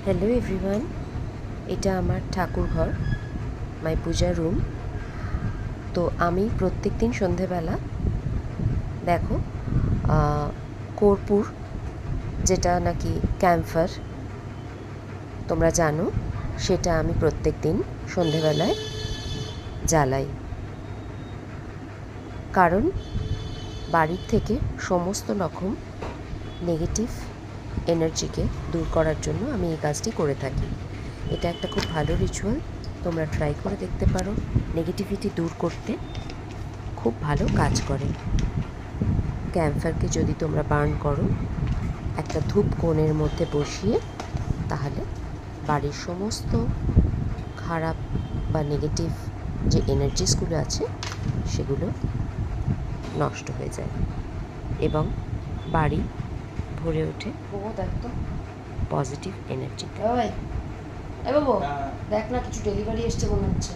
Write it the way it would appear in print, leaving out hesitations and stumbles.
Hello everyone, এটা আমার ঠাকুর ঘর, মাই পূজা রুম। তো আমি প্রত্যেক দিন সন্ধেবেলা দেখো কর্পূর, যেটা নাকি ক্যাম্ফার তোমরা জানো, সেটা আমি প্রত্যেক দিন সন্ধেবেলায় জ্বালাই। কারণ বাড়ির থেকে সমস্ত রকম নেগেটিভ এনার্জিকে দূর করার জন্য আমি এই কাজটি করে থাকি। এটা একটা খুব ভালো রিচুয়াল, তোমরা ট্রাই করে দেখতে পারো। নেগেটিভিটি দূর করতে খুব ভালো কাজ করে। ক্যাম্ফারকে যদি তোমরা বার্ন করো একটা ধূপ কোণের মধ্যে বসিয়ে, তাহলে বাড়ির সমস্ত খারাপ বা নেগেটিভ যে এনার্জিসগুলো আছে সেগুলো নষ্ট হয়ে যায় এবং বাড়ি ভরে ওঠে পজিটিভ এনার্জিতে। বাবু দেখ না, কিছু ডেলিভারি এসছে মনে হচ্ছে।